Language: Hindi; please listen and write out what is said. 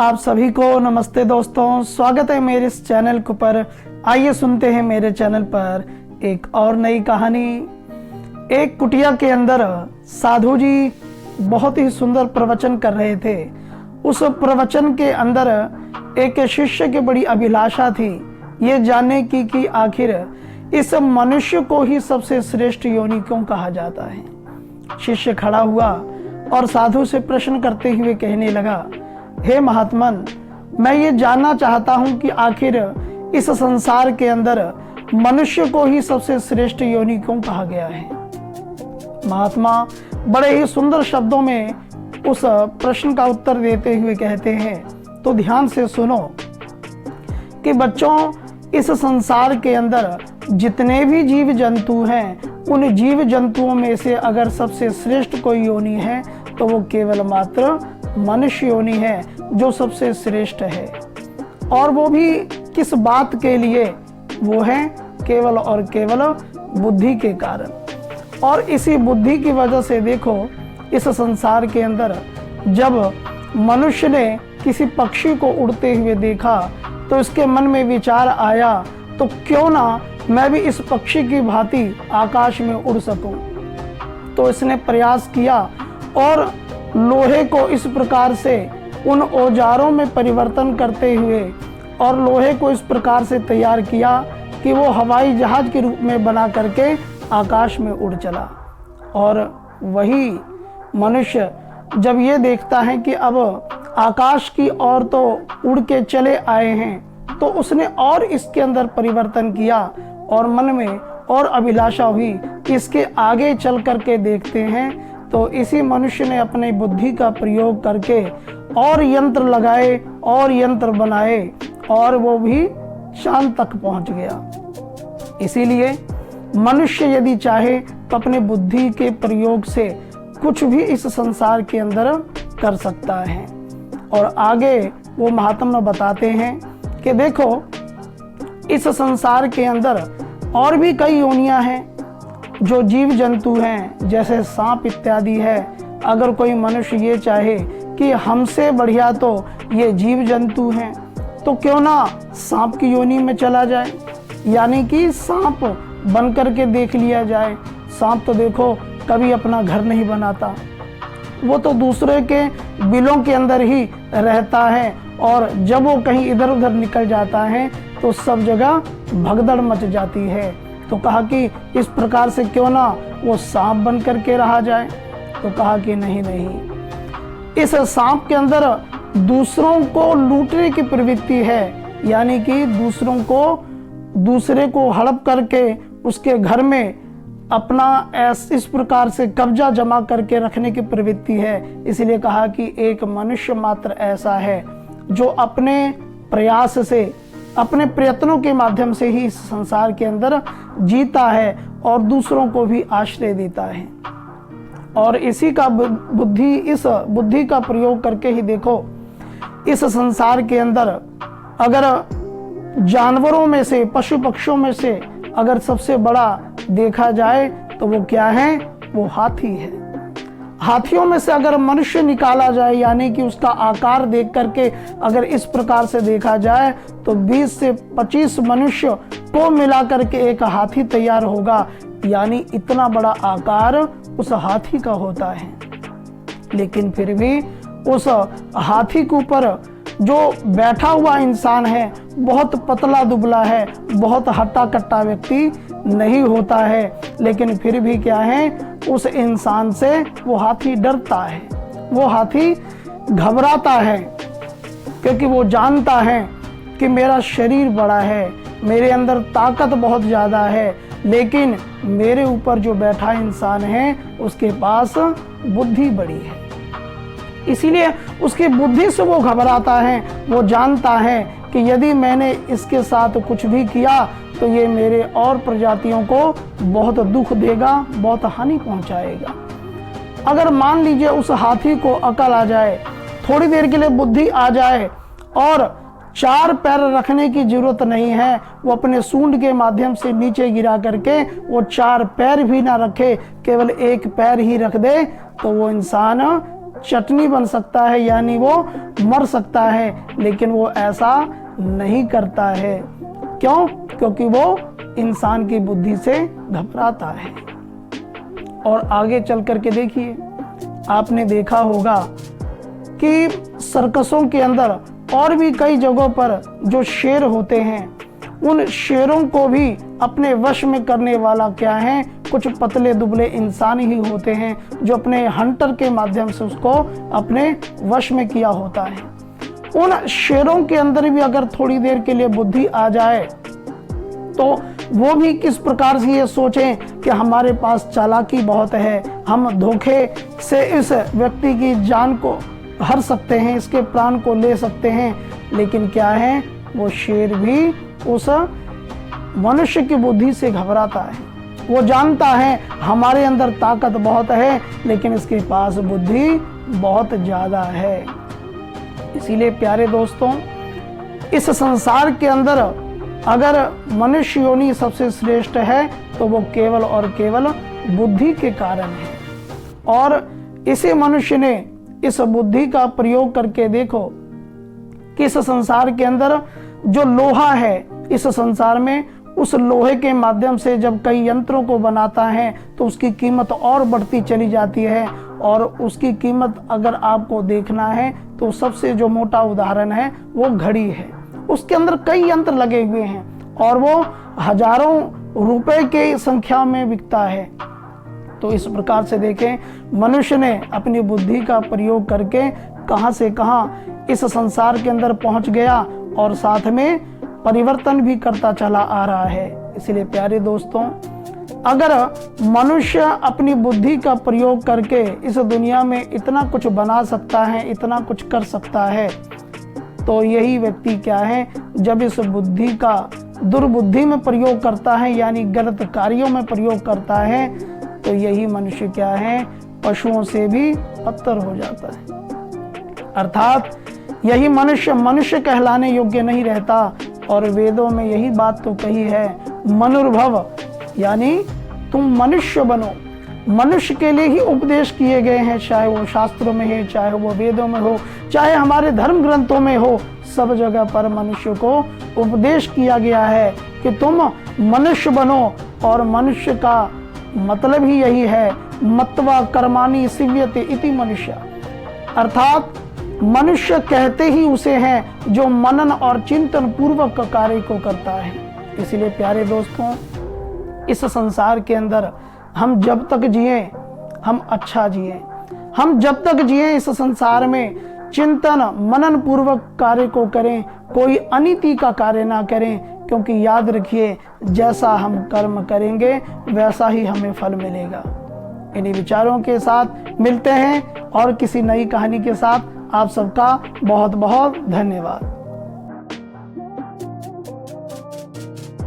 आप सभी को नमस्ते दोस्तों, स्वागत है मेरे इस चैनल के ऊपर। आइए सुनते हैं मेरे चैनल पर एक और नई कहानी। एक कुटिया के अंदर साधु जी बहुत ही सुंदर प्रवचन कर रहे थे। उस प्रवचन के अंदर एक शिष्य की बड़ी अभिलाषा थी ये जानने की कि आखिर इस मनुष्य को ही सबसे श्रेष्ठ योनि क्यों कहा जाता है। शिष्य खड़ा हुआ और साधु से प्रश्न करते हुए कहने लगा, हे महात्मन, मैं ये जानना चाहता हूं कि आखिर इस संसार के अंदर मनुष्य को ही सबसे श्रेष्ठ योनि क्यों कहा गया है। महात्मा बड़े ही सुंदर शब्दों में उस प्रश्न का उत्तर देते हुए कहते हैं, तो ध्यान से सुनो कि बच्चों, इस संसार के अंदर जितने भी जीव जंतु हैं, उन जीव जंतुओं में से अगर सबसे श्रेष्ठ कोई योनि है तो वो केवल मात्र मनुष्य योनि है जो सबसे श्रेष्ठ है। और वो भी किस बात के लिए? वो है केवल और केवल बुद्धि के कारण। और इसी बुद्धि की वजह से देखो, इस संसार के अंदर जब मनुष्य ने किसी पक्षी को उड़ते हुए देखा तो इसके मन में विचार आया, तो क्यों ना मैं भी इस पक्षी की भांति आकाश में उड़ सकूं। तो इसने प्रयास किया और लोहे को इस प्रकार से उन औजारों में परिवर्तन करते हुए और लोहे को इस प्रकार से तैयार किया कि वो हवाई जहाज के रूप में बना करके आकाश में उड़ चला। और वही मनुष्य जब ये देखता है कि अब आकाश की ओर तो उड़ के चले आए हैं, तो उसने और इसके अंदर परिवर्तन किया और मन में और अभिलाषा हुई कि इसके आगे चल करके देखते हैं। तो इसी मनुष्य ने अपनी बुद्धि का प्रयोग करके और यंत्र लगाए और यंत्र बनाए और वो भी चांद तक पहुंच गया। इसीलिए मनुष्य यदि चाहे तो अपने बुद्धि के प्रयोग से कुछ भी इस संसार के अंदर कर सकता है। और आगे वो महात्मा बताते हैं कि देखो, इस संसार के अंदर और भी कई योनियां हैं जो जीव जंतु हैं, जैसे सांप इत्यादि है। अगर कोई मनुष्य ये चाहे कि हमसे बढ़िया तो ये जीव जंतु हैं, तो क्यों ना सांप की योनि में चला जाए, यानी कि सांप बन करके देख लिया जाए। सांप तो देखो कभी अपना घर नहीं बनाता, वो तो दूसरे के बिलों के अंदर ही रहता है और जब वो कहीं इधर उधर निकल जाता है तो सब जगह भगदड़ मच जाती है। तो कहा कि इस प्रकार से क्यों ना वो सांप बन करके रहा जाए। तो कहा कि नहीं, इस सांप के अंदर दूसरों को लूटने की प्रवृत्ति है, यानी कि दूसरे को हड़प करके उसके घर में अपना इस प्रकार से कब्जा जमा करके रखने की प्रवृत्ति है। इसलिए कहा कि एक मनुष्य मात्र ऐसा है जो अपने प्रयास से, अपने प्रयत्नों के माध्यम से ही इस संसार के अंदर जीता है और दूसरों को भी आश्रय देता है। और इस बुद्धि का प्रयोग करके ही देखो, इस संसार के अंदर अगर जानवरों में से, पशु पक्षियों में से अगर सबसे बड़ा देखा जाए तो वो क्या है? वो हाथी है। हाथियों में से अगर मनुष्य निकाला जाए, यानी कि उसका आकार देख करके अगर इस प्रकार से देखा जाए तो 20 से 25 मनुष्य को मिला करके एक हाथी तैयार होगा, यानी इतना बड़ा आकार उस हाथी का होता है। लेकिन फिर भी उस हाथी के ऊपर जो बैठा हुआ इंसान है बहुत पतला दुबला है, बहुत हट्टा कट्टा व्यक्ति नहीं होता है। लेकिन फिर भी क्या है, उस इंसान से वो हाथी डरता है, वो हाथी घबराता है, क्योंकि वो जानता है कि मेरा शरीर बड़ा है, मेरे अंदर ताकत बहुत ज़्यादा है, लेकिन मेरे ऊपर जो बैठा इंसान है उसके पास बुद्धि बड़ी है। इसीलिए उसकी बुद्धि से वो घबराता है। वो जानता है कि यदि मैंने इसके साथ कुछ भी किया तो ये मेरे और प्रजातियों को बहुत दुख देगा, बहुत हानि पहुंचाएगा। अगर मान लीजिए उस हाथी को अकल आ जाए, थोड़ी देर के लिए बुद्धि आ जाए और 4 पैर रखने की जरूरत नहीं है, वो अपने सूंड के माध्यम से नीचे गिरा करके वो 4 पैर भी ना रखे, केवल 1 पैर ही रख दे, तो वो इंसान चटनी बन सकता है, यानी वो मर सकता है, लेकिन वो ऐसा नहीं करता है। क्यों? क्योंकि वो इंसान की बुद्धि से घबराता है। और आगे चल करके देखिए, आपने देखा होगा कि सर्कसों के अंदर और भी कई जगहों पर जो शेर होते हैं, उन शेरों को भी अपने वश में करने वाला क्या है? कुछ पतले दुबले इंसान ही होते हैं, जो अपने हंटर के माध्यम से उसको अपने वश में किया होता है। उन शेरों के अंदर भी अगर थोड़ी देर के लिए बुद्धि आ जाए तो वो भी किस प्रकार से ये सोचें कि हमारे पास चालाकी बहुत है, हम धोखे से इस व्यक्ति की जान को हर सकते हैं, इसके प्राण को ले सकते हैं। लेकिन क्या है, वो शेर भी उस मनुष्य की बुद्धि से घबराता है। वो जानता है हमारे अंदर ताकत बहुत है, लेकिन इसके पास बुद्धि बहुत ज़्यादा है। इसीलिए प्यारे दोस्तों, इस संसार के अंदर अगर मनुष्य योनि सबसे श्रेष्ठ है तो वो केवल और केवल बुद्धि के कारण है। और इसी मनुष्य ने इस बुद्धि का प्रयोग करके देखो कि इस संसार के अंदर जो लोहा है, इस संसार में उस लोहे के माध्यम से जब कई यंत्रों को बनाता है तो उसकी कीमत और बढ़ती चली जाती है। और उसकी कीमत अगर आपको देखना है तो सबसे जो मोटा उदाहरण है वो घड़ी है। उसके अंदर कई यंत्र लगे हुए हैं और वो हजारों रुपए के संख्या में बिकता है। तो इस प्रकार से देखें, मनुष्य ने अपनी बुद्धि का प्रयोग करके कहां से कहां इस संसार के अंदर पहुंच गया और साथ में परिवर्तन भी करता चला आ रहा है। इसलिए प्यारे दोस्तों, अगर मनुष्य अपनी बुद्धि का प्रयोग करके इस दुनिया में इतना कुछ बना सकता है, इतना कुछ कर सकता है, तो यही व्यक्ति क्या है, जब इस बुद्धि का दुर्बुद्धि में प्रयोग करता है, यानी गलत कार्यों में प्रयोग करता है, तो यही मनुष्य क्या है, पशुओं से भी बदतर हो जाता है। अर्थात यही मनुष्य कहलाने योग्य नहीं रहता। और वेदों में यही बात तो कही है, मनुर्भव, यानी तुम मनुष्य बनो। मनुष्य के लिए ही उपदेश किए गए हैं, चाहे वो शास्त्रों में है, चाहे वो वेदों में हो, चाहे हमारे धर्म ग्रंथों में हो, सब जगह पर मनुष्य को उपदेश किया गया है कि तुम मनुष्य बनो। और मनुष्य का मतलब ही यही है, मत्वा कर्माणि सीव्यते इति मनुष्य, अर्थात मनुष्य कहते ही उसे हैं जो मनन और चिंतन पूर्वक कार्य को करता है। इसलिए प्यारे दोस्तों, इस संसार के अंदर हम जब तक जिए हम अच्छा जिए, हम जब तक जिए इस संसार में चिंतन मनन पूर्वक कार्य को करें, कोई अनीति का कार्य ना करें। क्योंकि याद रखिए, जैसा हम कर्म करेंगे वैसा ही हमें फल मिलेगा। इन्हीं विचारों के साथ मिलते हैं और किसी नई कहानी के साथ। आप सबका बहुत बहुत धन्यवाद।